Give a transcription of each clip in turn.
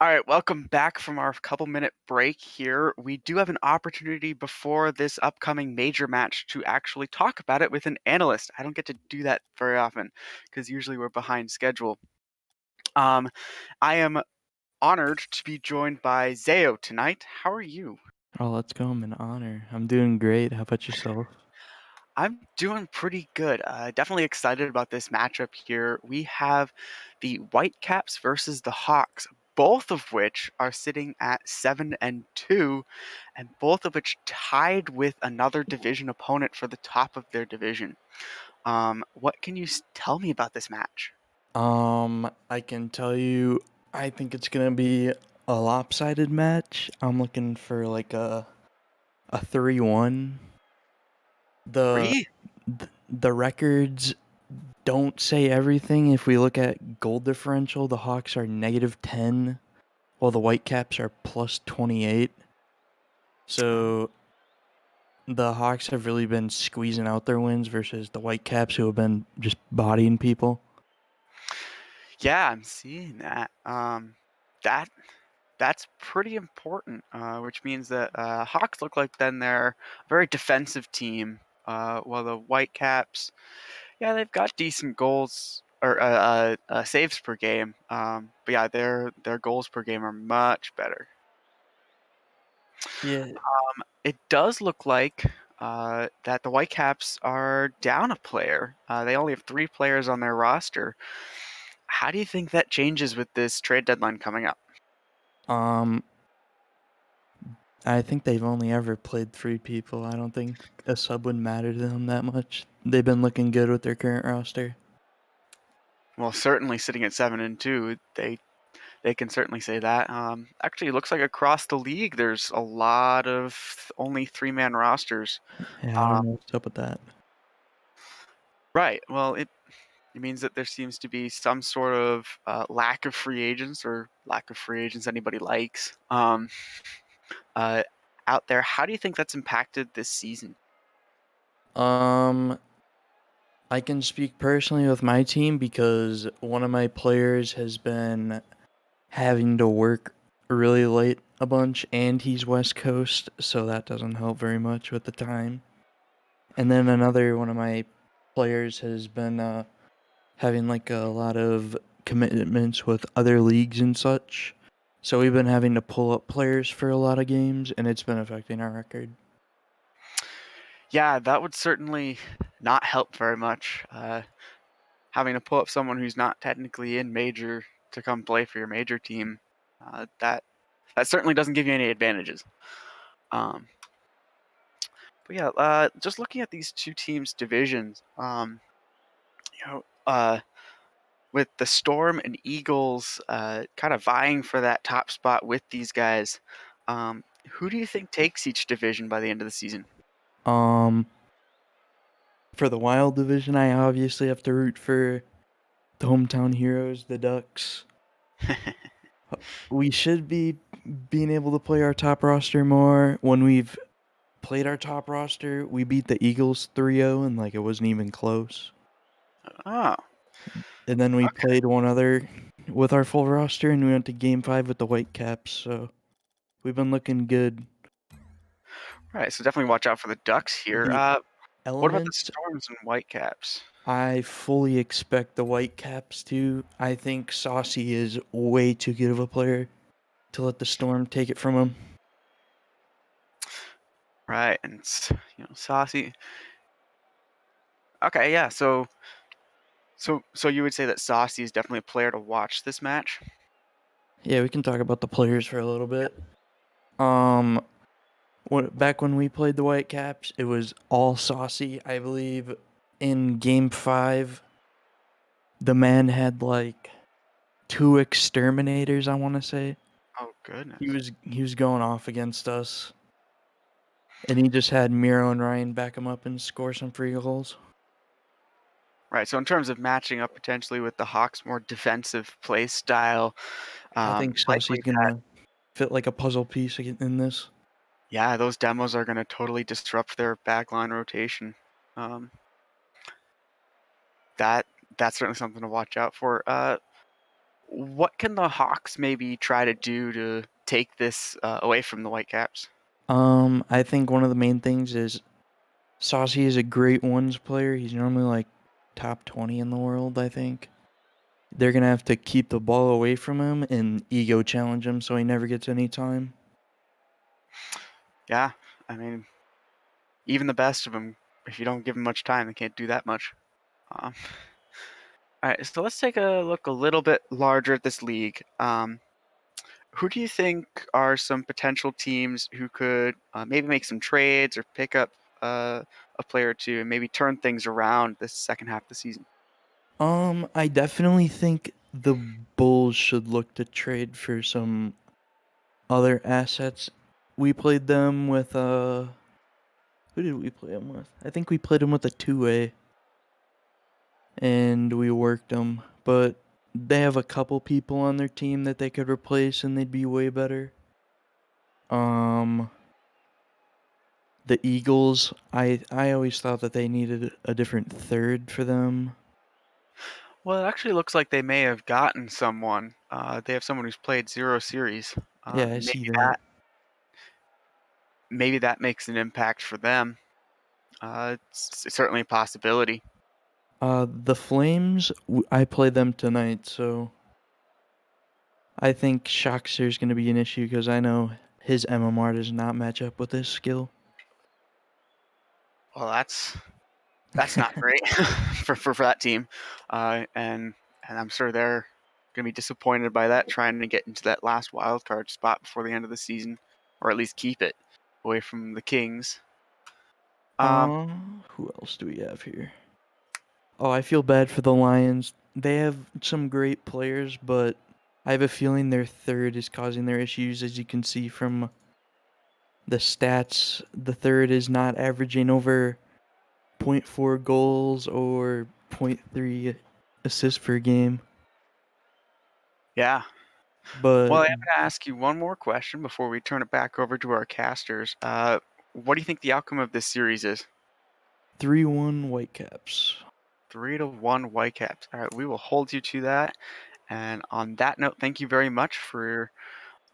All right, welcome back from our couple-minute break here. We do have an opportunity before this upcoming major match to actually talk about it with an analyst. I don't get to do that very often because usually we're behind schedule. I am honored to be joined by Zayo tonight. How are you? Oh, let's go. I'm an honor. I'm doing great. How about yourself? I'm doing pretty good. Definitely excited about this matchup here. We have the Whitecaps versus the Hawks, both of which are sitting at 7-2, and both of which tied with another division opponent for the top of their division. What can you tell me about this match? I can tell you, I think it's gonna be a lopsided match. I'm looking for like a 3-1. The Three? the records don't say everything. If we look at goal differential, the Hawks are -10, while the Whitecaps are +28. So the Hawks have really been squeezing out their wins versus the Whitecaps, who have been just bodying people. Yeah, I'm seeing that. That that's pretty important, which means that Hawks look like then they're a very defensive team, while the Whitecaps, yeah, they've got decent goals or saves per game. But yeah, their goals per game are much better. Yeah, It does look like that the Whitecaps are down a player. They only have 3 players on their roster. How do you think that changes with this trade deadline coming up? Um, I think they've only ever played 3 people. I don't think a sub would matter to them that much. They've been looking good with their current roster. Well, certainly sitting at 7-2, they can certainly say that. Actually, it looks like across the league, there's a lot of only 3-man rosters. Yeah, I Uh, don't know what's up with that. right. Well, it means that there seems to be some sort of lack of free agents or lack of free agents anybody likes uh, out there. How do you think that's impacted this season? Um, I can speak personally with my team because one of my players has been having to work really late a bunch, and he's West Coast, so that doesn't help very much with the time. And then another one of my players has been having like a lot of commitments with other leagues and such. So we've been having to pull up players for a lot of games, and it's been affecting our record. Yeah, that would certainly not help very much. Having to pull up someone who's not technically in major to come play for your major team, that certainly doesn't give you any advantages. Um, but yeah, just looking at these two teams' divisions, you know, with the Storm and Eagles kind of vying for that top spot with these guys, who do you think takes each division by the end of the season? Um, for the Wild division, I obviously have to root for the hometown heroes, the Ducks. We should be being able to play our top roster more. When we've played our top roster, we beat the Eagles 3-0, and like it wasn't even close. Oh, And then we played one other with our full roster, and we went to game 5 with the Whitecaps, so we've been looking good. right. So definitely watch out for the Ducks here. The What about the elements, Storms and Whitecaps? I fully expect the Whitecaps to. I think Saucy is way too good of a player to let the Storm take it from him. Right, and Saucy. Okay, yeah. So you would say that Saucy is definitely a player to watch this match. Yeah, we can talk about the players for a little bit. Um, back when we played the Whitecaps, it was all Saucy. I believe in Game 5, the man had like 2 exterminators, I want to say. Oh He goodness. was he was going off against us, and he just had Miro and Ryan back him up and score some free goals. Right. So in terms of matching up potentially with the Hawks' more defensive play style, I think likely Saucy's that, gonna fit like a puzzle piece in this. yeah, those demos are going to totally disrupt their backline rotation. Um, that that's certainly something to watch out for. what can the Hawks maybe try to do to take this away from the Whitecaps? I think one of the main things is Saucy is a great ones player. He's normally like top 20 in the world, I think. They're going to have to keep the ball away from him and ego challenge him so he never gets any time. Yeah, I mean, even the best of them, if you don't give them much time, they can't do that much. Um, all right, so let's take a look a little bit larger at this league. Who do you think are some potential teams who could maybe make some trades or pick up a player or two and maybe turn things around this second half of the season? I definitely think the Bulls should look to trade for some other assets. We played them with who did we play them with? I think we played them with a 2A and we worked them, but they have a couple people on their team that they could replace and they'd be way better. The Eagles, I always thought that they needed a different third for them. Well, it actually looks like they may have gotten someone. They have someone who's played 0 series. Yeah, I see that. Maybe that makes an impact for them. It's certainly a possibility. The Flames, I play them tonight, so I think Shoxer's going to be an issue because I know his MMR does not match up with his skill. Well, that's not great for that team, and I'm sure they're going to be disappointed by that, trying to get into that last wild card spot before the end of the season, or at least keep it away from the Kings. Who else do we have here? Oh, I feel bad for the Lions. They have some great players, but I have a feeling their third is causing their issues, as you can see from the stats. The third is not averaging over 0.4 goals or 0.3 assists per game. Yeah. But Well, I am going to ask you one more question before we turn it back over to our casters. What do you think the outcome of this series is? 3-1 Whitecaps. 3-1 Whitecaps. All right, we will hold you to that. And on that note, thank you very much for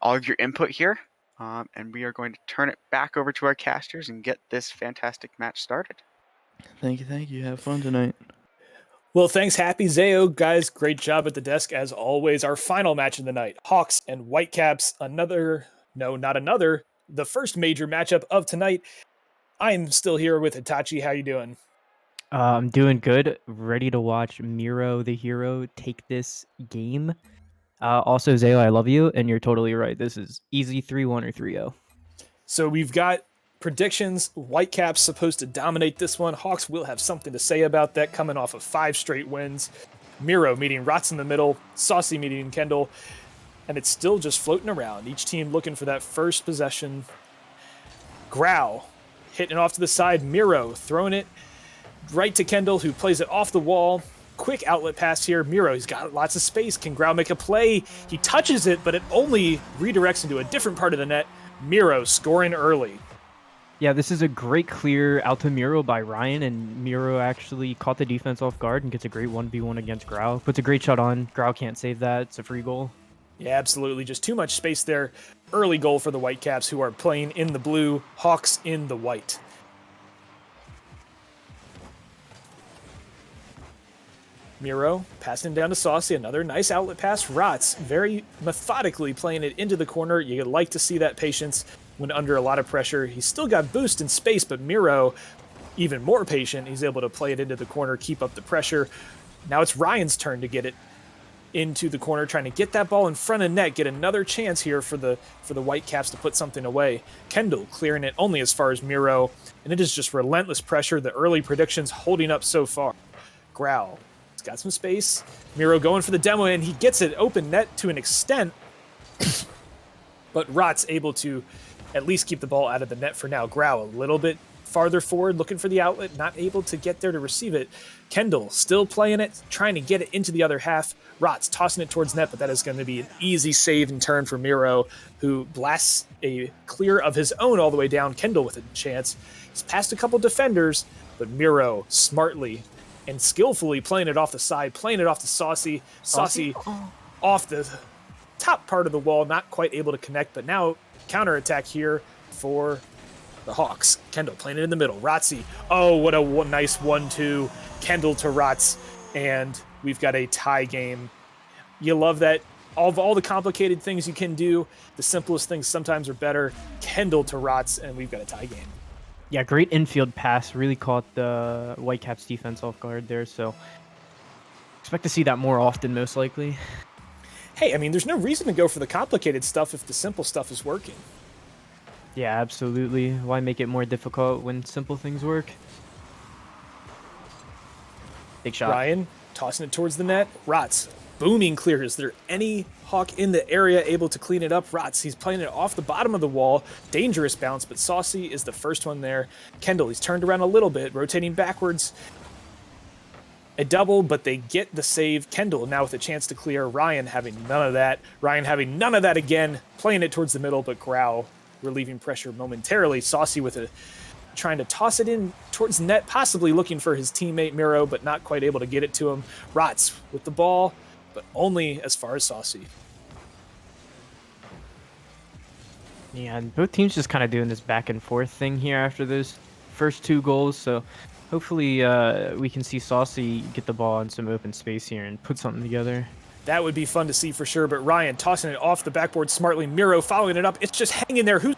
all of your input here. And we are going to turn it back over to our casters and get this fantastic match started. Thank you. Have fun tonight. Well, thanks, Happy Zayo. Guys, great job at the desk as always. Our final match of the night, Hawks and Whitecaps. The first major matchup of tonight. I'm still here with Hitachi. How you doing? I'm doing good. Ready to watch Miro, the hero, take this game. Also, Zayo, I love you, and you're totally right. This is easy 3-1 or 3-0. So we've got predictions. Whitecaps supposed to dominate this one. Hawks will have something to say about that, coming off of 5 straight wins. Miro meeting Rots in the middle, Saucy meeting Kendall, and it's still just floating around. Each team looking for that first possession. Growl hitting it off to the side. Miro throwing it right to Kendall, who plays it off the wall. Quick outlet pass here. Miro, he's got lots of space. Can Growl make a play? He touches it, but it only redirects into a different part of the net. Miro scoring early. Yeah, this is a great clear out to Miro by Ryan, and Miro actually caught the defense off guard and gets a great 1v1 against Growl. Puts a great shot on. Growl can't save that. It's a free goal. Yeah, absolutely. Just too much space there. Early goal for the Whitecaps, who are playing in the blue. Hawks in the white. Miro passing down to Saucy. Another nice outlet pass. Rots very methodically playing it into the corner. You like to see that patience when under a lot of pressure. He's still got boost in space, but Miro, even more patient. He's able to play it into the corner, keep up the pressure. Now it's Ryan's turn to get it into the corner, trying to get that ball in front of net, get another chance here for the Whitecaps to put something away. Kendall clearing it only as far as Miro, and it is just relentless pressure. The early predictions holding up so far. Growl. He's got some space. Miro going for the demo, and he gets it open net to an extent. But Rot's able to at least keep the ball out of the net for now. Growl a little bit farther forward, looking for the outlet, not able to get there to receive it. Kendall still playing it, trying to get it into the other half. Rot's tossing it towards net, but that is going to be an easy save and turn for Miro, who blasts a clear of his own all the way down. Kendall with a chance. He's passed a couple defenders, but Miro smartly and skillfully playing it off the side, playing it off to Saucy. Saucy off the top part of the wall, not quite able to connect, but now counterattack here for the Hawks. Kendall playing it in the middle. Rotzi. Oh, what a nice 1-2. Kendall to Rotz. And we've got a tie game. You love that. Of all the complicated things you can do, the simplest things sometimes are better. Kendall to Rotz, and we've got a tie game. Yeah, great infield pass. Really caught the Whitecaps defense off guard there. So expect to see that more often, most likely. Hey, I mean, there's no reason to go for the complicated stuff if the simple stuff is working. Yeah, absolutely. Why make it more difficult when simple things work? Big shot. Ryan tossing it towards the net. Rotz booming clear. Is there any Hawk in the area able to clean it up? Rotz, he's playing it off the bottom of the wall. Dangerous bounce, but Saucy is the first one there. Kendall, he's turned around a little bit, rotating backwards. A double, but they get the save. Kendall now with a chance to clear. Ryan having none of that. Ryan having none of that again. Playing it towards the middle, but Grau relieving pressure momentarily. Saucy with a trying to toss it in towards the net, possibly looking for his teammate Miro, but not quite able to get it to him. Rotz with the ball, but only as far as Saucy. Yeah, and both teams just kind of doing this back and forth thing here after those first 2 goals. So hopefully we can see Saucy get the ball in some open space here and put something together. That would be fun to see for sure, but Ryan tossing it off the backboard smartly. Miro following it up. It's just hanging there. Who's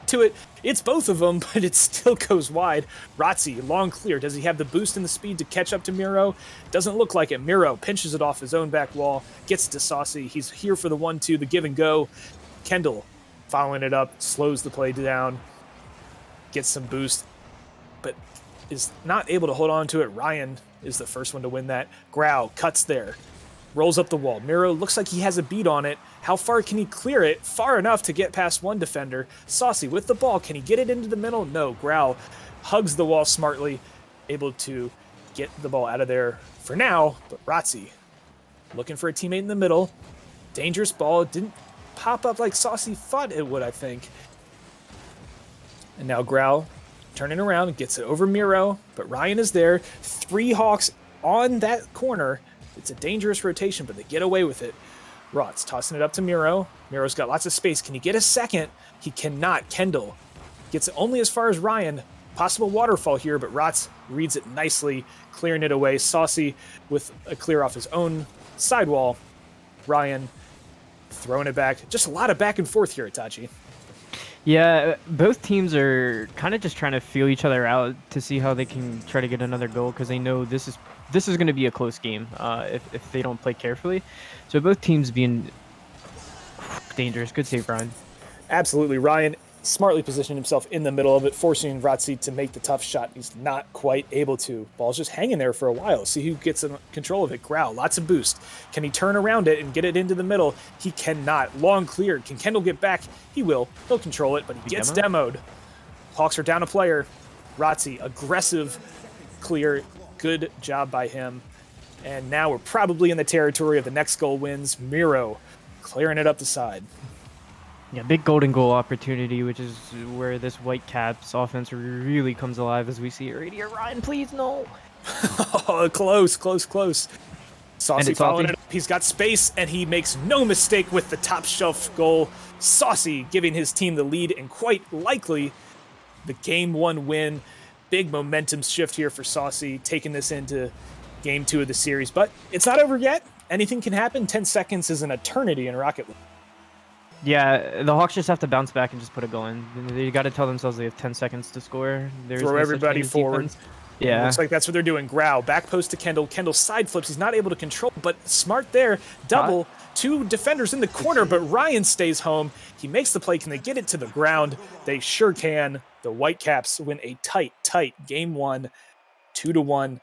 to it? It's both of them, but it still goes wide. Rotzi, long clear. Does he have the boost and the speed to catch up to Miro? Doesn't look like it. Miro pinches it off his own back wall, gets to Saucy. He's here for the 1-2, the give and go. Kendall following it up, slows the play down, gets some boost, but is not able to hold on to it. Ryan is the first one to win that. Grau cuts there, rolls up the wall. Miro looks like he has a beat on it. How far can he clear it? Far enough to get past one defender. Saucy with the ball. Can he get it into the middle? No. Grau hugs the wall smartly, able to get the ball out of there for now. But Rotzi looking for a teammate in the middle. Dangerous ball. Didn't pop up like Saucy thought it would, I think. And now Grau turning around and gets it over Miro. But Ryan is there. 3 Hawks on that corner. It's a dangerous rotation, but they get away with it. Rotz tossing it up to Miro. Miro's got lots of space. Can he get a second? He cannot. Kendall gets it only as far as Ryan. Possible waterfall here, but Rotz reads it nicely, clearing it away. Saucy with a clear off his own sidewall. Ryan throwing it back. Just a lot of back and forth here, Itachi. Yeah, both teams are kind of just trying to feel each other out to see how they can try to get another goal, because they know this is going to be a close game if they don't play carefully. So both teams being dangerous. Good save, Ryan. Absolutely. Ryan smartly positioning himself in the middle of it, forcing Rotzi to make the tough shot. He's not quite able to. Ball's just hanging there for a while. See who gets in control of it. Grau, lots of boost. Can he turn around it and get it into the middle? He cannot. Long clear. Can Kendall get back? He will. He'll control it, but he gets demoed. Hawks are down a player. Rotzi, aggressive clear. Good job by him. And now we're probably in the territory of the next goal wins. Miro clearing it up the side. Yeah, big golden goal opportunity, which is where this Whitecaps offense really comes alive, as we see it right here. Ryan, please, no. Oh, close. Saucy following it up. He's got space, and he makes no mistake with the top shelf goal. Saucy giving his team the lead, and quite likely the Game 1 win. Big momentum shift here for Saucy, taking this into Game 2 of the series. But it's not over yet. Anything can happen. 10 seconds is an eternity in Rocket League. Yeah, the Hawks just have to bounce back and just put a goal in. They got to tell themselves they have 10 seconds to score. Throw everybody forward. Defense. Yeah. Looks like that's what they're doing. Grau, back post to Kendall. Kendall side flips. He's not able to control, but smart there. Double. 2 defenders in the corner, but Ryan stays home. He makes the play. Can they get it to the ground? They sure can. The Whitecaps win a tight Game 1, 2-1.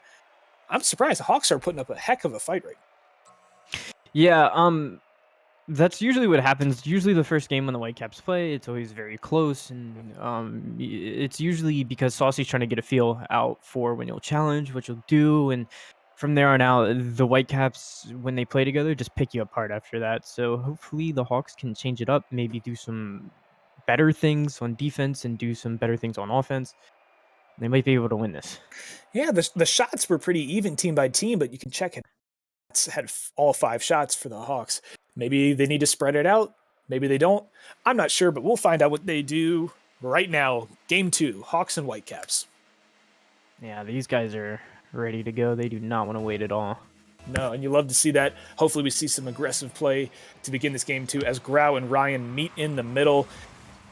I'm surprised. The Hawks are putting up a heck of a fight right now. Yeah, that's usually what happens. Usually the first game when the Whitecaps play, it's always very close, and it's usually because Saucy's trying to get a feel out for when you'll challenge, what you'll do, and from there on out, the Whitecaps, when they play together, just pick you apart after that. So hopefully the Hawks can change it up, maybe do some better things on defense and do some better things on offense. They might be able to win this. Yeah, the shots were pretty even team by team, but you can check it. Rotz had all 5 shots for the Hawks. Maybe they need to spread it out. Maybe they don't. I'm not sure, but we'll find out what they do right now. Game 2, Hawks and Whitecaps. Yeah, these guys are ready to go. They do not want to wait at all. No, and you love to see that. Hopefully we see some aggressive play to begin this game 2 as Grau and Ryan meet in the middle.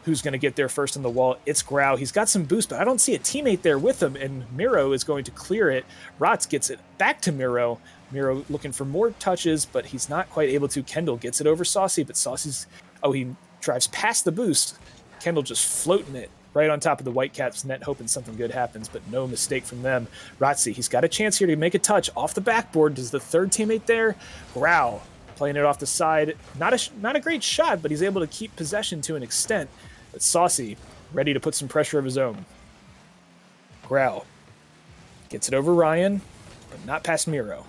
Who's going to get there first on the wall? It's Grau. He's got some boost, but I don't see a teammate there with him, and Miro is going to clear it. Rotz gets it back to Miro. Miro looking for more touches, but he's not quite able to. Kendall gets it over Saucy, but Saucy's... Oh, he drives past the boost. Kendall just floating it right on top of the Whitecaps net, hoping something good happens, but no mistake from them. Rotzi, he's got a chance here to make a touch off the backboard. Does the third teammate there? Grau playing it off the side. Not a great shot, but he's able to keep possession to an extent. But Saucy ready to put some pressure of his own. Grau gets it over Ryan, but not past Miro.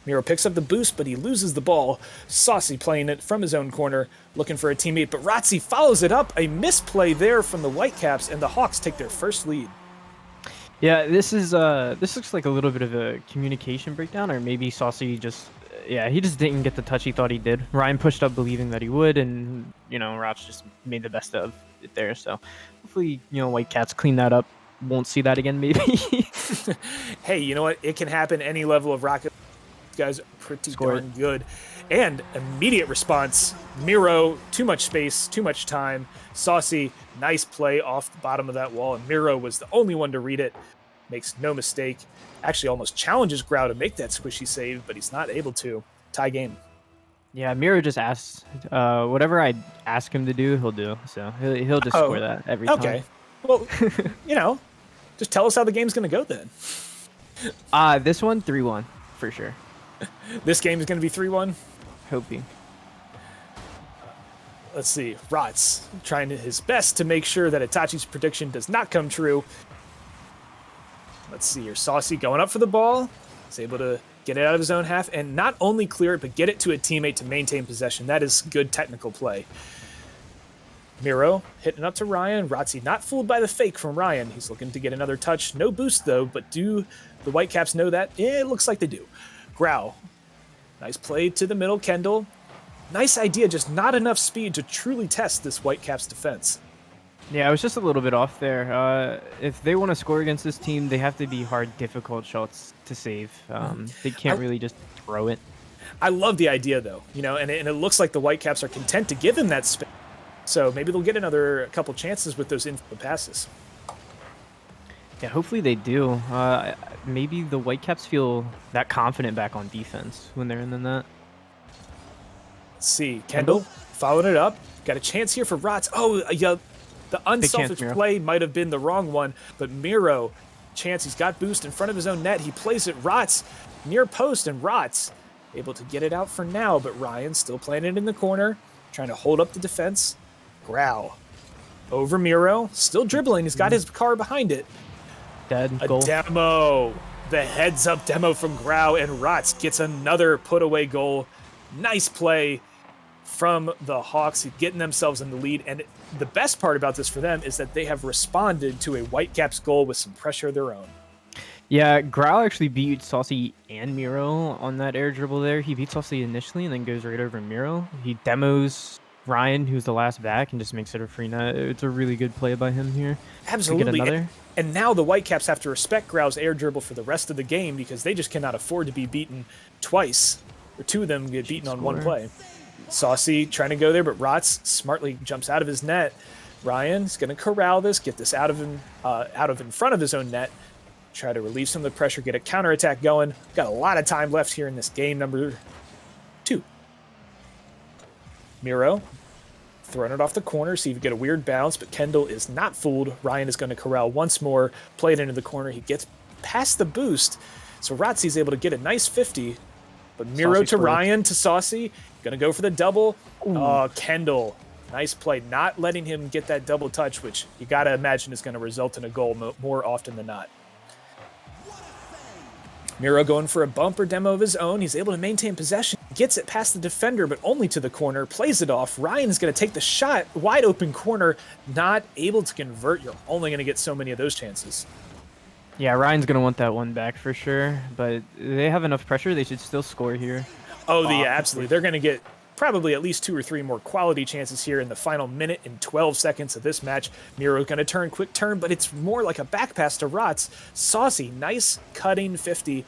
Miro picks up the boost, but he loses the ball. Saucy playing it from his own corner, looking for a teammate, but Rotzi follows it up. A misplay there from the Whitecaps, and the Hawks take their first lead. Yeah, this looks like a little bit of a communication breakdown, or maybe Saucy just, he just didn't get the touch he thought he did. Ryan pushed up believing that he would, and, Rotz just made the best of it there. So hopefully, Whitecaps clean that up. Won't see that again, maybe. Hey, you know what? It can happen any level of Rocket. Guys are pretty darn good. And immediate response. Miro, too much space, too much time. Saucy, nice play off the bottom of that wall, and Miro was the only one to read it. Makes no mistake. Actually almost challenges Grau to make that squishy save, but he's not able to. Tie game. Yeah, Miro just asks, whatever I ask him to do, he'll do. So he'll just score that every time. Okay. Well, just tell us how the game's going to go then. This one, 3-1, for sure. This game is going to be 3-1? Hoping. Let's see. Rotz trying his best to make sure that Itachi's prediction does not come true. Let's see here. Saucy going up for the ball. He's able to get it out of his own half and not only clear it, but get it to a teammate to maintain possession. That is good technical play. Miro hitting up to Ryan. Rotzi not fooled by the fake from Ryan. He's looking to get another touch. No boost, though, but do the Whitecaps know that? It looks like they do. Grau. Nice play to the middle. Kendall. Nice idea, just not enough speed to truly test this Whitecaps defense. Yeah, I was just a little bit off there. If they want to score against this team, they have to be hard, difficult shots to save. They can't really just throw it. I love the idea, though, and it looks like the Whitecaps are content to give him that space. So maybe they'll get another couple chances with those infield passes. Yeah, hopefully they do. Maybe the Whitecaps feel that confident back on defense when they're in the net. Let's see. Kendall followed it up. Got a chance here for Rotz. Oh, yeah. The unselfish play might have been the wrong one, but Miro, chance. He's got boost in front of his own net. He plays it. Rotz near post, and Rotz able to get it out for now, but Ryan still playing it in the corner, trying to hold up the defense. Grau over Miro, still dribbling. He's got his car behind it. Dead goal. Demo. The heads-up demo from Grau, and Rotz gets another put-away goal. Nice play from the Hawks, getting themselves in the lead. And the best part about this for them is that they have responded to a Whitecaps goal with some pressure of their own. Yeah, Grau actually beat Saucy and Miro on that air dribble there. He beat Saucy initially and then goes right over Miro. He demos Ryan, who's the last back, and just makes it a free net. It's a really good play by him here. Absolutely. To get another. And now the Whitecaps have to respect Grau's air dribble for the rest of the game because they just cannot afford to be beaten twice, or two of them get beaten on one play. Saucy trying to go there, but Rotz smartly jumps out of his net. Ryan's going to corral this, get this out of in front of his own net, try to relieve some of the pressure, get a counterattack going. Got a lot of time left here in this game number 2. Miro throwing it off the corner, see if you get a weird bounce, but Kendall is not fooled. Ryan is going to corral once more, play it into the corner. He gets past the boost, so Rotzi's able to get a nice 50, but Miro Saucy to Ryan to Saucy, going to go for the double. Kendall, nice play, not letting him get that double touch, which you got to imagine is going to result in a goal more often than not. Miro going for a bumper demo of his own. He's able to maintain possession. Gets it past the defender, but only to the corner. Plays it off. Ryan is going to take the shot. Wide open corner. Not able to convert. You're only going to get so many of those chances. Yeah, Ryan's gonna want that one back for sure, but they have enough pressure. They should still score here. Oh, yeah, absolutely. They're going to get probably at least 2 or 3 more quality chances here in the final minute and 12 seconds of this match. Miro's going to turn, quick turn, but it's more like a back pass to Rotz. Saucy, nice cutting 50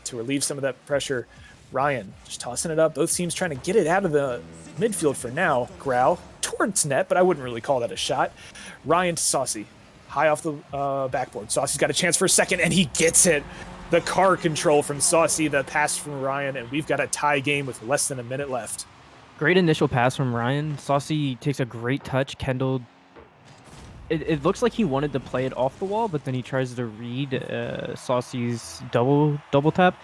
to relieve some of that pressure. Ryan just tossing it up. Both teams trying to get it out of the midfield for now. Growl towards net, but I wouldn't really call that a shot. Ryan to Saucy, high off the backboard. Saucy's got a chance for a second, and he gets it. The car control from Saucy, the pass from Ryan, and we've got a tie game with less than a minute left. Great initial pass from Ryan. Saucy takes a great touch. Kendall, it looks like he wanted to play it off the wall, but then he tries to read Saucy's double tap,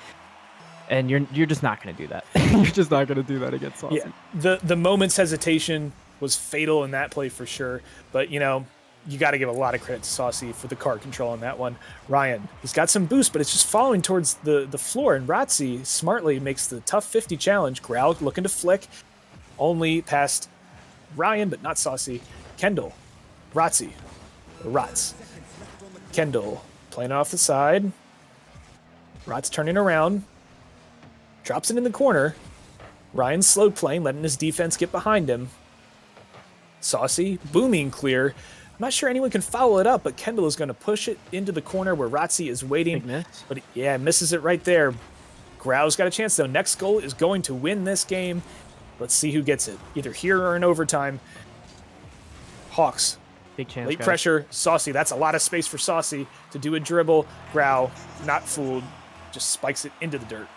and you're just not going to do that. You're just not going to do that against Saucy. Yeah, the moment's hesitation was fatal in that play for sure, but you got to give a lot of credit to Saucy for the car control on that one. Ryan, he's got some boost, but it's just falling towards the floor, and Rotzi smartly makes the tough 50 challenge. Growl looking to flick, only past Ryan, but not Saucy. Kendall, Rotzi, Rotz. Kendall playing off the side. Rotz turning around, drops it in the corner. Ryan slow playing, letting his defense get behind him. Saucy, booming clear. I'm not sure anyone can follow it up, but Kendall is going to push it into the corner where Rotzi is waiting. But yeah, misses it right there. Grau's got a chance, though. Next goal is going to win this game. Let's see who gets it, either here or in overtime. Hawks. Big chance, late guys. Pressure. Saucy. That's a lot of space for Saucy to do a dribble. Grau, not fooled, just spikes it into the dirt.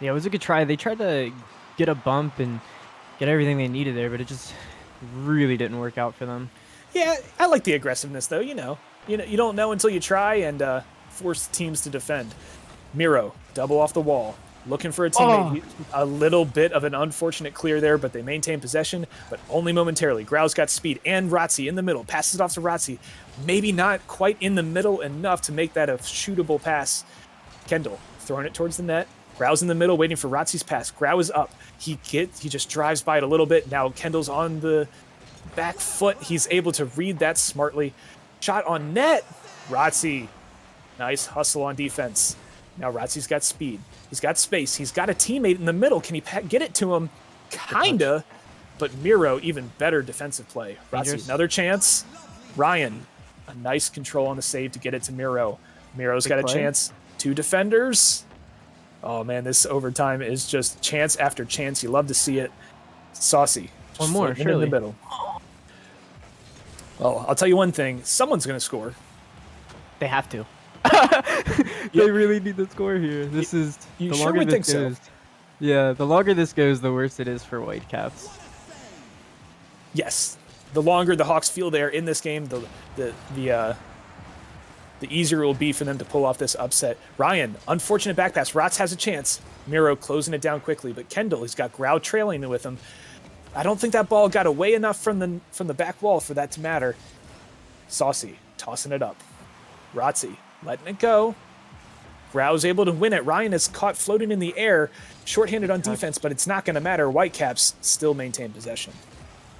Yeah, it was a good try. They tried to get a bump and get everything they needed there, but it just really didn't work out for them. Yeah, I like the aggressiveness, though. You don't know until you try, and force teams to defend. Miro, double off the wall, looking for a teammate. A little bit of an unfortunate clear there, but they maintain possession, but only momentarily. Grau's got speed, and Rotzi in the middle. Passes it off to Rotzi. Maybe not quite in the middle enough to make that a shootable pass. Kendall throwing it towards the net. Grau's in the middle, waiting for Rotzi's pass. Grau is up. He just drives by it a little bit. Now Kendall's on the back foot. He's able to read that smartly. Shot on net. Rotzi. Nice hustle on defense. Now Rotzi's got speed. He's got space. He's got a teammate in the middle. Can he get it to him? Kinda. But Miro, even better defensive play. Rotzi, another chance. Ryan, a nice control on the save to get it to Miro. Miro's got a chance. 2 defenders. Oh, man, this overtime is just chance after chance. You love to see it. Saucy. One more, surely. In the middle. Well, I'll tell you one thing. Someone's going to score. They have to. They really need to score here. This is you the sure longer would this think goes. so. Yeah, the longer this goes, the worse it is for Whitecaps. Yes. The longer the Hawks feel they're in this game, the easier it will be for them to pull off this upset. Ryan, unfortunate back pass. Rotz has a chance. Miro closing it down quickly, but Kendall, he's got Grau trailing with him. I don't think that ball got away enough from the back wall for that to matter. Saucy tossing it up. Rotzi letting it go. Grau's able to win it. Ryan is caught floating in the air, shorthanded on defense, but it's not going to matter. Whitecaps still maintain possession.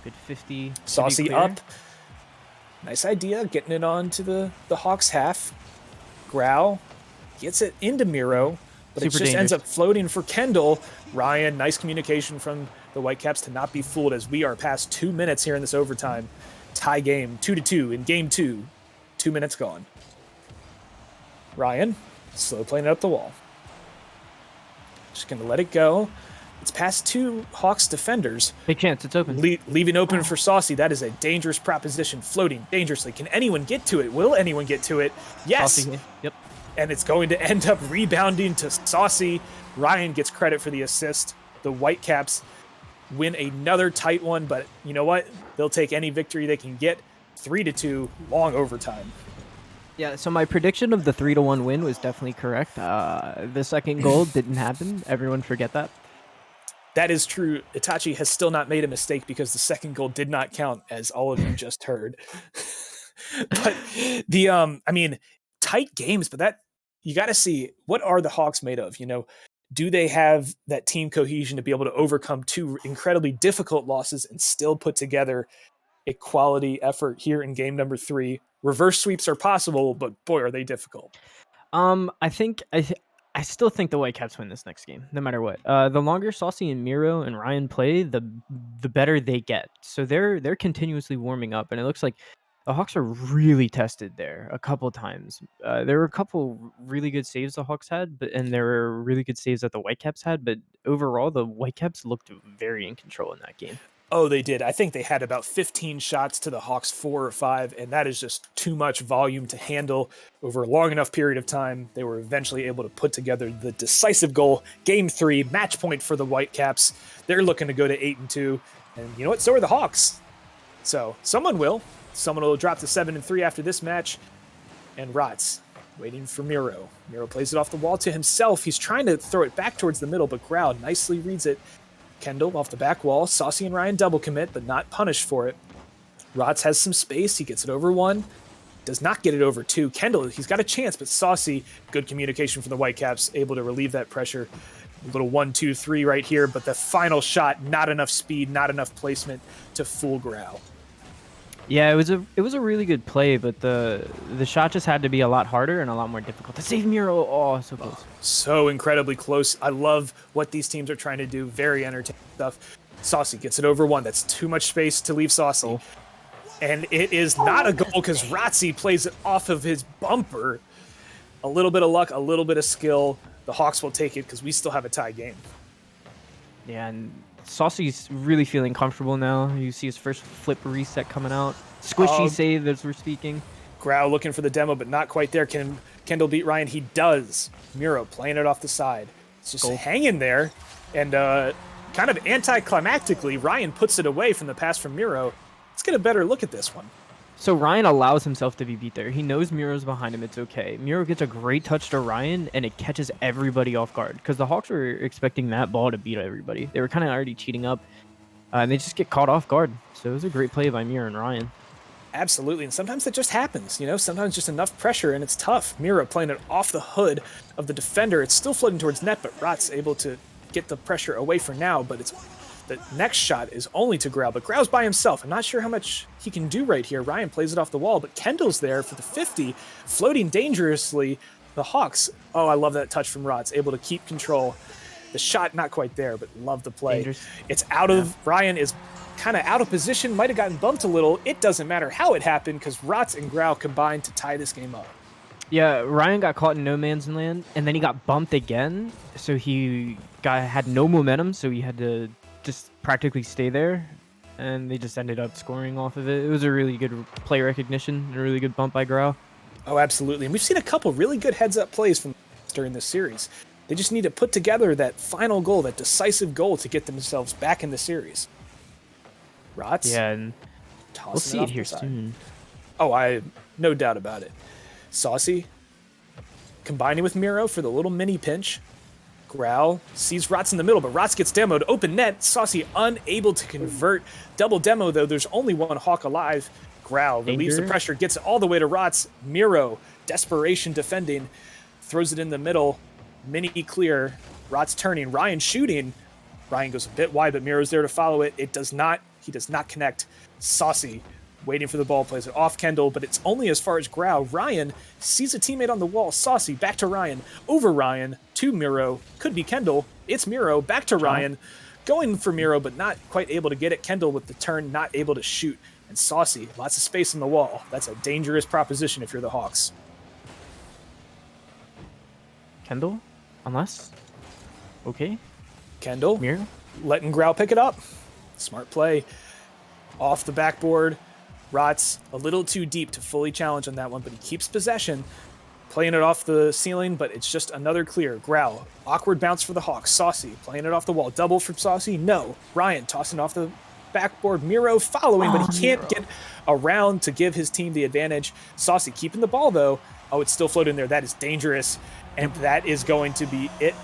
Good 50. Saucy up. Nice idea, getting it on to the Hawks half. Grau gets it into Miro, but it just ends up floating for Kendall. Ryan, nice communication from the Whitecaps to not be fooled as we are past 2 minutes here in this overtime. Tie game, 2-2 in game 2. 2 minutes gone. Ryan, slow playing it up the wall. Just going to let it go. It's past 2 Hawks defenders. Big chance, it's open. Leaving open for Saucy. That is a dangerous proposition, floating dangerously. Can anyone get to it? Will anyone get to it? Yes. Saucy. Yep. And it's going to end up rebounding to Saucy. Ryan gets credit for the assist. The Whitecaps win another tight one, but you know what? They'll take any victory they can get. 3-2, long overtime. Yeah, so my prediction of the 3-1 win was definitely correct. The second goal didn't happen. Everyone forget that. That is true. Itachi has still not made a mistake because the second goal did not count, as all of you just heard. But tight games, but that you got to see, what are the Hawks made of? Do they have that team cohesion to be able to overcome 2 incredibly difficult losses and still put together a quality effort here in game number 3? Reverse sweeps are possible, but boy, are they difficult. I still think the Whitecaps win this next game, no matter what. The longer Saucy and Miro and Ryan play, the better they get. So they're continuously warming up, and it looks like the Hawks are really tested there a couple times. There were a couple really good saves the Hawks had, and there were really good saves that the Whitecaps had. But overall, the Whitecaps looked very in control in that game. Oh, they did. I think they had about 15 shots to the Hawks 4 or 5, and that is just too much volume to handle over a long enough period of time. They were eventually able to put together the decisive goal. Game 3, match point for the Whitecaps. They're looking to go to 8-2, and you know what? So are the Hawks. So someone will. Someone will drop to 7-3 after this match, and Rots waiting for Miro. Miro plays it off the wall to himself. He's trying to throw it back towards the middle, but Grau nicely reads it. Kendall off the back wall. Saucy and Ryan double commit, but not punished for it. Rots has some space. He gets it over 1. Does not get it over 2. Kendall, he's got a chance, but Saucy, good communication from the Whitecaps, able to relieve that pressure. A little 1-2-3 right here, but the final shot, not enough speed, not enough placement to fool Grau. Yeah, it was a really good play, but the shot just had to be a lot harder and a lot more difficult to save Miro. Oh, so close. So incredibly close. I love what these teams are trying to do. Very entertaining stuff. Saucy gets it over 1. That's too much space to leave Saucy. Oh. And it is not a goal because Rotzi plays it off of his bumper. A little bit of luck, a little bit of skill. The Hawks will take it because we still have a tie game. Yeah, and Saucy's really feeling comfortable now. You see his first flip reset coming out. Squishy save as we're speaking. Grau looking for the demo, but not quite there. Can Kendall beat Ryan? He does. Miro playing it off the side. It's just hanging there. And kind of anticlimactically, Ryan puts it away from the pass from Miro. Let's get a better look at this one. So Ryan allows himself to be beat there. He knows Miro's behind him. It's okay. Miro gets a great touch to Ryan, and it catches everybody off guard because the Hawks were expecting that ball to beat everybody. They were kind of already cheating up, and they just get caught off guard. So it was a great play by Miro and Ryan. Absolutely, and sometimes that just happens, you know? Sometimes just enough pressure, and it's tough. Miro playing it off the hood of the defender. It's still floating towards net, but Rot's able to get the pressure away for now, but it's the next shot is only to Grau, but Grau's by himself. I'm not sure how much he can do right here. Ryan plays it off the wall, but Kendall's there for the 50, floating dangerously. The Hawks, oh, I love that touch from Rots, able to keep control. The shot, not quite there, but love the play. Dangerous. It's out of, Ryan is kind of out of position, might have gotten bumped a little. It doesn't matter how it happened because Rots and Grau combined to tie this game up. Yeah, Ryan got caught in no man's land, and then he got bumped again, so he had no momentum, so he had to just practically stay there, and they just ended up scoring off of it. It was a really good play recognition, and a really good bump by Grau. Oh, absolutely. And we've seen a couple really good heads-up plays from during this series. They just need to put together that final goal, that decisive goal to get themselves back in the series. Rots? Yeah, and we'll see it here soon. Oh, no doubt about it. Saucy combining with Miro for the little mini pinch. Grau sees Rots in the middle, but Rots gets demoed. Open net. Saucy unable to convert. Double demo, though. There's only one Hawk alive. Grau relieves the pressure, gets it all the way to Rots. Miro, desperation defending, throws it in the middle. Mini clear. Rots turning. Ryan shooting. Ryan goes a bit wide, but Miro's there to follow it. He does not connect. Saucy waiting for the ball, plays it off Kendall, but it's only as far as Grau. Ryan sees a teammate on the wall. Saucy back to Ryan. Over Ryan to Miro. Could be Kendall. It's Miro. Back to Ryan. Going for Miro, but not quite able to get it. Kendall with the turn, not able to shoot. And Saucy, lots of space on the wall. That's a dangerous proposition if you're the Hawks. Kendall? Unless? Okay. Kendall. Miro? Letting Grau pick it up. Smart play. Off the backboard. Rots a little too deep to fully challenge on that one, but he keeps possession. Playing it off the ceiling, but it's just another clear. Grau, awkward bounce for the Hawks. Saucy playing it off the wall. Double from Saucy? No. Ryan tossing off the backboard. Miro following, but he can't get around to give his team the advantage. Saucy keeping the ball, though. Oh, it's still floating there. That is dangerous, and that is going to be it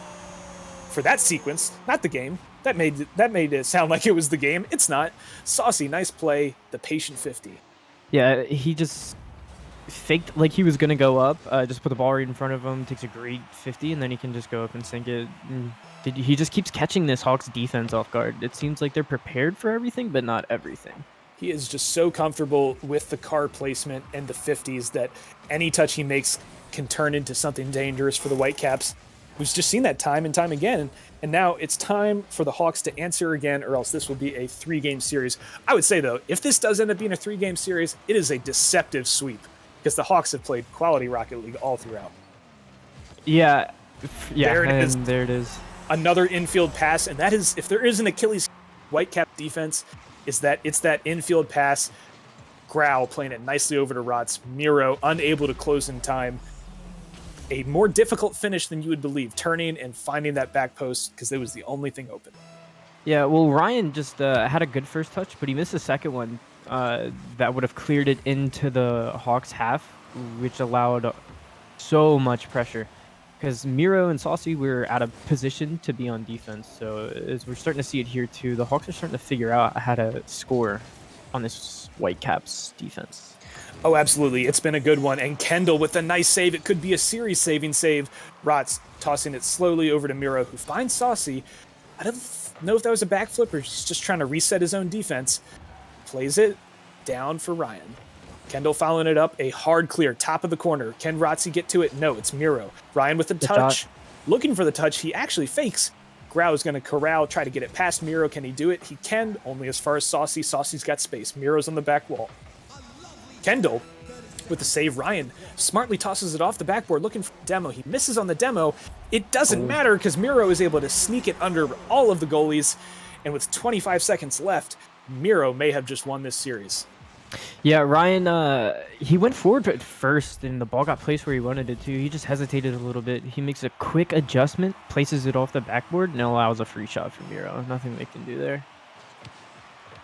for that sequence, not the game. That made it sound like it was the game. It's not. Saucy, nice play. The patient 50. Yeah, he just faked like he was going to go up, just put the ball right in front of him, takes a great 50, and then he can just go up and sink it. He just keeps catching this Hawks defense off guard. It seems like they're prepared for everything, but not everything. He is just so comfortable with the car placement and the 50s that any touch he makes can turn into something dangerous for the Whitecaps. We've just seen that time and time again. And now it's time for the Hawks to answer again, or else this will be a 3-game series. I would say, though, if this does end up being a 3-game series, it is a deceptive sweep because the Hawks have played quality Rocket League all throughout. Yeah. There it is. There it is. Another infield pass, and that is, if there is an Achilles Whitecap defense, it's that infield pass. Grau playing it nicely over to Rots. Miro unable to close in time. A more difficult finish than you would believe, turning and finding that back post because it was the only thing open. Yeah, well, Ryan just had a good first touch, but he missed the second one that would have cleared it into the Hawks half, which allowed so much pressure. Because Miro and Saucy were out of position to be on defense, so as we're starting to see it here too, the Hawks are starting to figure out how to score on this Whitecaps defense. Oh, absolutely. It's been a good one. And Kendall with a nice save. It could be a series-saving save. Rots tossing it slowly over to Miro, who finds Saucy. I don't know if that was a backflip or he's just trying to reset his own defense. Plays it down for Ryan. Kendall following it up. A hard clear, top of the corner. Can Rotsy get to it? No, it's Miro. Ryan with the touch. Looking for the touch. He actually fakes. Grau is going to corral, try to get it past Miro. Can he do it? He can, only as far as Saucy. Saucy's got space. Miro's on the back wall. Kendall with the save. Ryan smartly tosses it off the backboard looking for the demo. He misses on the demo. It doesn't matter because Miro is able to sneak it under all of the goalies. And with 25 seconds left, Miro may have just won this series. Yeah, Ryan, he went forward at first and the ball got placed where he wanted it to. He just hesitated a little bit. He makes a quick adjustment, places it off the backboard, and allows a free shot for Miro. Nothing they can do there.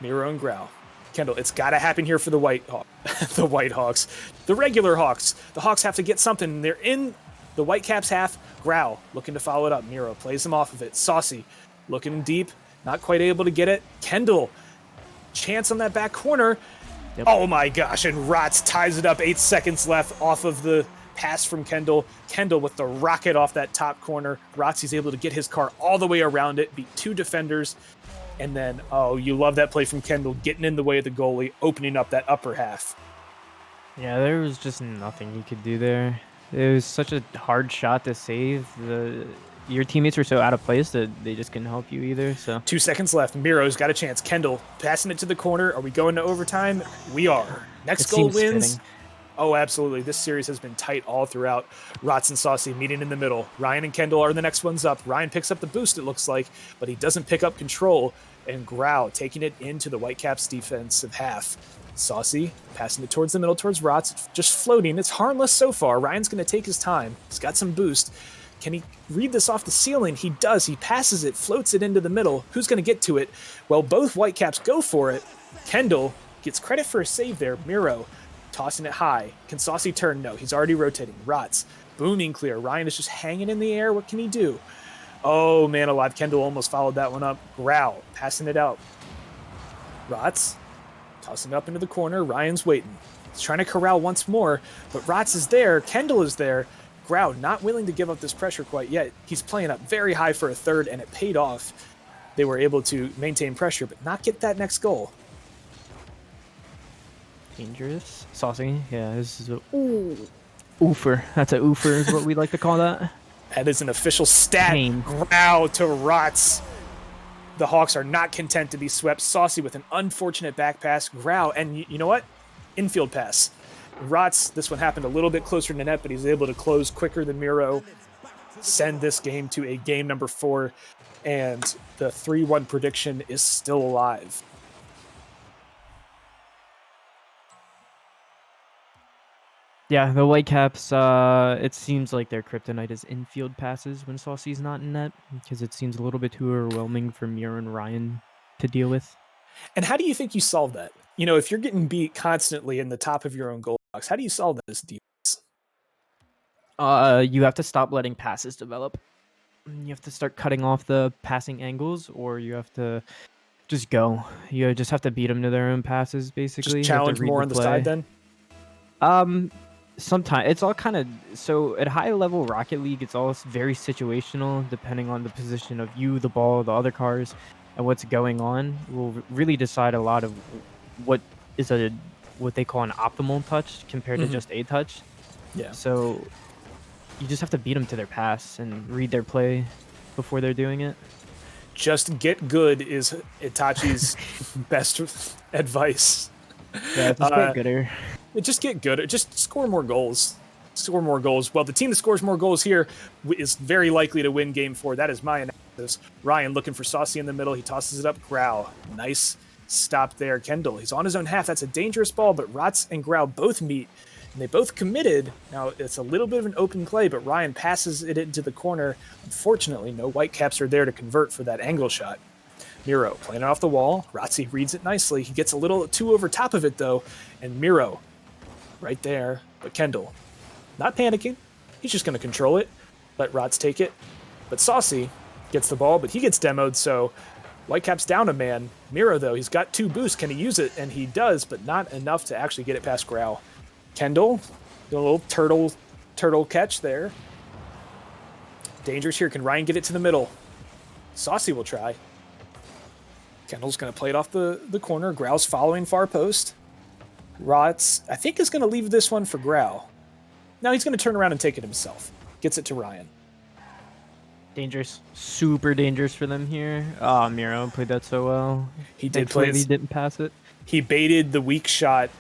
Miro and Grau. Kendall, it's got to happen here for the the Whitehawks. The regular Hawks. The Hawks have to get something. They're in the Whitecaps half. Grau looking to follow it up. Miro plays him off of it. Saucy looking deep. Not quite able to get it. Kendall, chance on that back corner. Yep. Oh my gosh, and Rots ties it up. 8 seconds left off of the pass from Kendall. Kendall with the rocket off that top corner. Rotsy's able to get his car all the way around it, beat 2 defenders. And then, oh, you love that play from Kendall, getting in the way of the goalie, opening up that upper half. Yeah, there was just nothing you could do there. It was such a hard shot to save. Your teammates were so out of place that they just couldn't help you either. So 2 seconds left. Miro's got a chance. Kendall passing it to the corner. Are we going to overtime? We are. Next goal wins. Fitting. Oh, absolutely. This series has been tight all throughout. Rots and Saucy meeting in the middle. Ryan and Kendall are the next ones up. Ryan picks up the boost, it looks like, but he doesn't pick up control. And Grau taking it into the Whitecaps defensive half. Saucy passing it towards the middle, towards Rots. Just floating. It's harmless so far. Ryan's going to take his time. He's got some boost. Can he read this off the ceiling? He does. He passes it, floats it into the middle. Who's going to get to it? Well, both Whitecaps go for it. Kendall gets credit for a save there. Miro tossing it high. Can Saucy turn? No, he's already rotating. Rots booming clear. Ryan is just hanging in the air. What can he do? Oh, man alive. Kendall almost followed that one up. Grau passing it out. Rots tossing it up into the corner. Ryan's waiting. He's trying to corral once more, but Rots is there. Kendall is there. Grau not willing to give up this pressure quite yet. He's playing up very high for a third, and it paid off. They were able to maintain pressure, but not get that next goal. Dangerous. Saucy. Yeah, this is a oofer. That's a oofer is what we like to call that. That is an official stat. Grau to Rots. The Hawks are not content to be swept. Saucy with an unfortunate back pass. Grau, and you know what? Infield pass. Rots, this one happened a little bit closer to net, but he's able to close quicker than Miro. Send this game to a game number 4, and the 3-1 prediction is still alive. Yeah, the Whitecaps, it seems like their kryptonite is infield passes when Saucy's not in net, because it seems a little bit too overwhelming for Miro and Ryan to deal with. And how do you think you solve that? You know, if you're getting beat constantly in the top of your own goal box, how do you solve this defense? You have to stop letting passes develop. You have to start cutting off the passing angles, or you have to just go. You just have to beat them to their own passes, basically. Just challenge more on the side, then? Sometimes it's all kind of so at high level Rocket League, it's all very situational, depending on the position of you, the ball, the other cars, and what's going on will really decide a lot of what they call an optimal touch compared to just a touch. Yeah. So you just have to beat them to their pass and read their play before they're doing it. Just get good is Itachi's best advice. Yeah, just get gooder. Just get good. Just score more goals. Score more goals. Well, the team that scores more goals here is very likely to win Game 4. That is my analysis. Ryan looking for Saucy in the middle. He tosses it up. Grau. Nice stop there. Kendall. He's on his own half. That's a dangerous ball, but Rotz and Grau both meet, and they both committed. Now, it's a little bit of an open play, but Ryan passes it into the corner. Unfortunately, no Whitecaps are there to convert for that angle shot. Miro playing it off the wall. Rotzi reads it nicely. He gets a little too over top of it, though, and Miro right there. But Kendall, not panicking. He's just going to control it, let Rotz take it. But Saucy gets the ball, but he gets demoed, so Whitecaps down a man. Miro, though, he's got 2 boosts. Can he use it? And he does, but not enough to actually get it past Grau. Kendall, a little turtle catch there. Dangerous here. Can Ryan get it to the middle? Saucy will try. Kendall's going to play it off the corner. Grau's following far post. Rotz, I think, is going to leave this one for Grau. Now he's going to turn around and take it himself. Gets it to Ryan. Dangerous. Super dangerous for them here. Oh, Miro played that so well. He did play it. He didn't pass it. He baited the weak shot,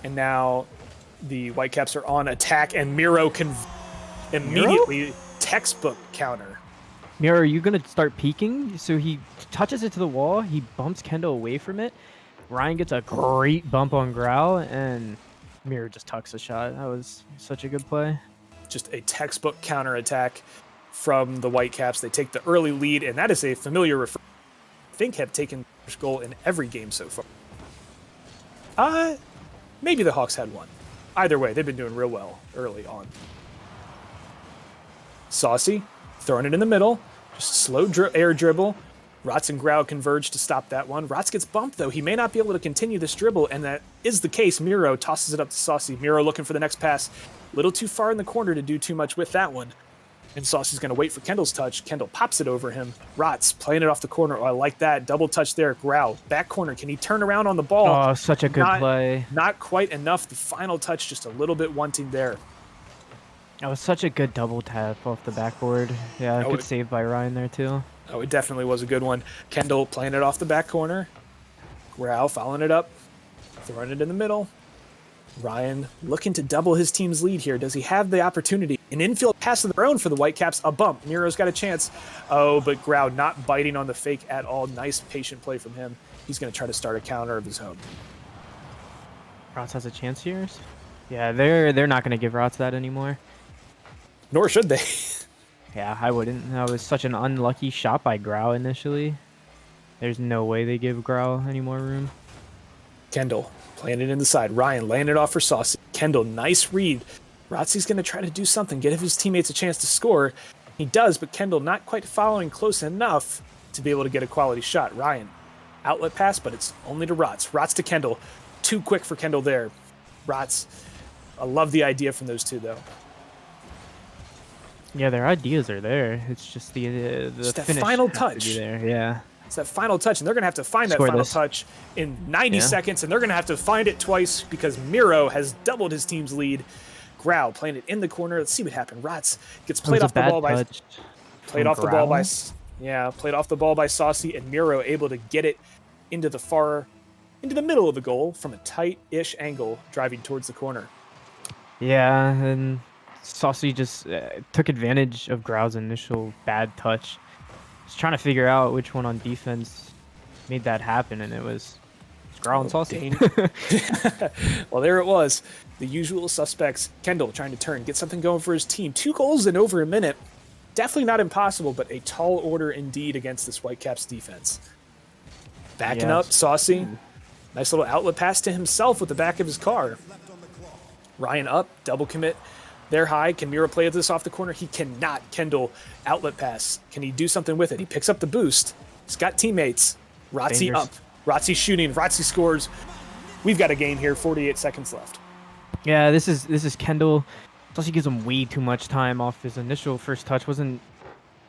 and now the Whitecaps are on attack, and Miro can immediately textbook counter. Miro, are you going to start peeking? So he touches it to the wall. He bumps Kendall away from it. Ryan gets a great bump on Grau, and Miro just tucks a shot. That was such a good play. Just a textbook counter attack from the Whitecaps. They take the early lead, and that is a familiar I think have taken first goal in every game so far. Maybe the Hawks had one. Either way, they've been doing real well early on. Saucy, throwing it in the middle. Just slow air dribble. Rotz and Grau converge to stop that one. Rotz gets bumped, though. He may not be able to continue this dribble, and that is the case. Miro tosses it up to Saucy. Miro looking for the next pass. A little too far in the corner to do too much with that one. And Saucy's going to wait for Kendall's touch. Kendall pops it over him. Rotz playing it off the corner. Oh, I like that. Double touch there. Grau, back corner. Can he turn around on the ball? Oh, such a good play. Not quite enough. The final touch just a little bit wanting there. That was such a good double tap off the backboard. Yeah, good save by Ryan there, too. Oh, it definitely was a good one. Kendall playing it off the back corner. Grau following it up. Throwing it in the middle. Ryan looking to double his team's lead here. Does he have the opportunity? An infield pass of their own for the Whitecaps. A bump. Miro's got a chance. Oh, but Grau not biting on the fake at all. Nice patient play from him. He's going to try to start a counter of his own. Rotz has a chance here. Yeah, they're not going to give Rotz that anymore. Nor should they. Yeah, I wouldn't. That was such an unlucky shot by Grau initially. There's no way they give Grau any more room. Kendall playing it in the side. Ryan laying it off for Saucy. Kendall, nice read. Rotzi's going to try to do something, give his teammates a chance to score. He does, but Kendall not quite following close enough to be able to get a quality shot. Ryan, outlet pass, but it's only to Rotz. Rotz to Kendall. Too quick for Kendall there. Rotz, I love the idea from those two, though. Yeah, their ideas are there. It's just the that finish final has touch. to be there. Yeah. It's that final touch, and they're going to have to find that final touch in 90 seconds, and they're going to have to find it twice because Miro has doubled his team's lead. Grau playing it in the corner. Let's see what happened. Rotz gets played off the ball by played off the ball by Saucy, and Miro able to get it into the middle of the goal from a tight-ish angle, driving towards the corner. Yeah, and Saucy just took advantage of Grau's initial bad touch. Just trying to figure out which one on defense made that happen, and it was Grau and Saucy. Well, there it was. The usual suspects. Kendall trying to turn, get something going for his team. 2 goals in over a minute. Definitely not impossible, but a tall order indeed against this Whitecaps defense. Backing up, Saucy. Nice little outlet pass to himself with the back of his car. Ryan up, double commit. They're high. Can Miro play this off the corner? He cannot. Kendall, outlet pass. Can he do something with it? He picks up the boost. He's got teammates. Rotzi up. Rotzi shooting. Rotzi scores. We've got a game here. 48 seconds left. Yeah, this is Kendall. Plus, he gives him way too much time off his initial first touch. Wasn't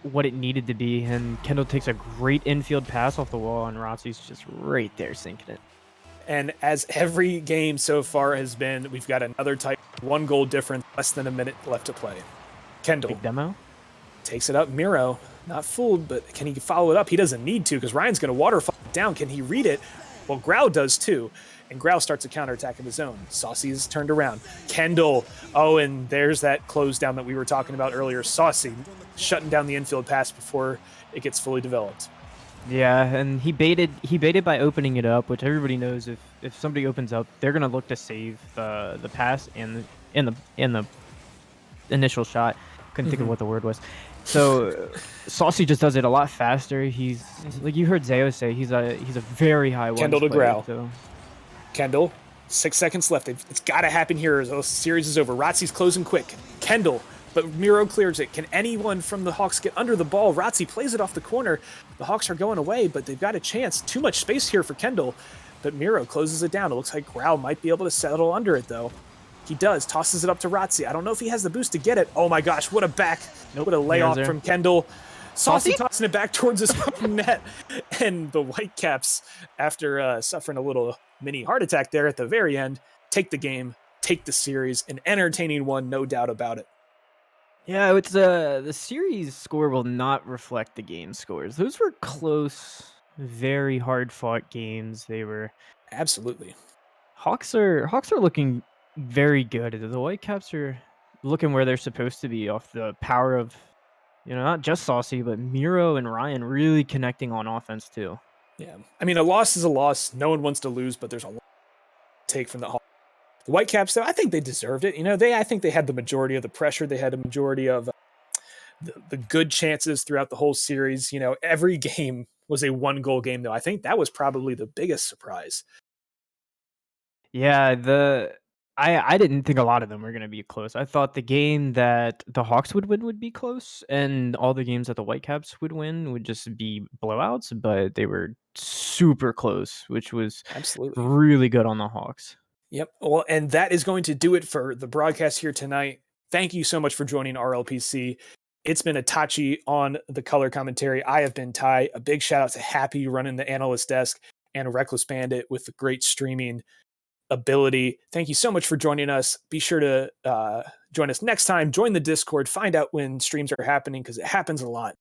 what it needed to be, and Kendall takes a great infield pass off the wall, and Rotzi's just right there sinking it. And as every game so far has been, we've got another tight 1-goal difference, less than a minute left to play. Kendall Big demo. takes it up. Miro, not fooled, but can he follow it up? He doesn't need to because Ryan's going to waterfall it down. Can he read it? Well, Grau does too. And Grau starts a counterattack of his own. Saucy is turned around. Kendall. Oh, and there's that close down that we were talking about earlier. Saucy shutting down the infield pass before it gets fully developed. Yeah, and he baited by opening it up, which everybody knows if somebody opens up, they're gonna look to save the pass and in the initial shot. Couldn't think of what the word was. So Saucy just does it a lot faster. He's like you heard Zayo say, he's a very high one. Kendall to Grau. So. Kendall, 6 seconds left. It's got to happen here as the series is over. Rotzi's closing quick. Kendall, but Miro clears it. Can anyone from the Hawks get under the ball? Rotzi plays it off the corner. The Hawks are going away, but they've got a chance. Too much space here for Kendall, but Miro closes it down. It looks like Grau might be able to settle under it, though. He does. Tosses it up to Rotzi. I don't know if he has the boost to get it. Oh, my gosh. What a back. Nope. What a layoff from Kendall. Saucy Saucy? tossing it back towards his own net. And the Whitecaps, after suffering a little mini heart attack there at the very end, take the game, take the series. An entertaining one, no doubt about it. Yeah, it's the series score will not reflect the game scores. Those were close, very hard fought games. They were Absolutely. Hawks are looking very good. The Whitecaps are looking where they're supposed to be off the power of, not just Saucy, but Miro and Ryan really connecting on offense too. Yeah. I mean, a loss is a loss. No one wants to lose, but there's a lot to take from the Hawks. The Whitecaps, though, I think they deserved it. I think they had the majority of the pressure. They had a majority of the good chances throughout the whole series. Every game was a 1-goal game, though. I think that was probably the biggest surprise. Yeah, I didn't think a lot of them were going to be close. I thought the game that the Hawks would win would be close, and all the games that the Whitecaps would win would just be blowouts, but they were super close, which was Absolutely really good on the Hawks. Yep. Well, and that is going to do it for the broadcast here tonight. Thank you so much for joining RLPC. It's been Itachi on the color commentary. I have been Ty. A big shout out to Happy running the analyst desk and Reckless Bandit with the great streaming ability. Thank you so much for joining us. Be sure to join us next time. Join the Discord. Find out when streams are happening because it happens a lot.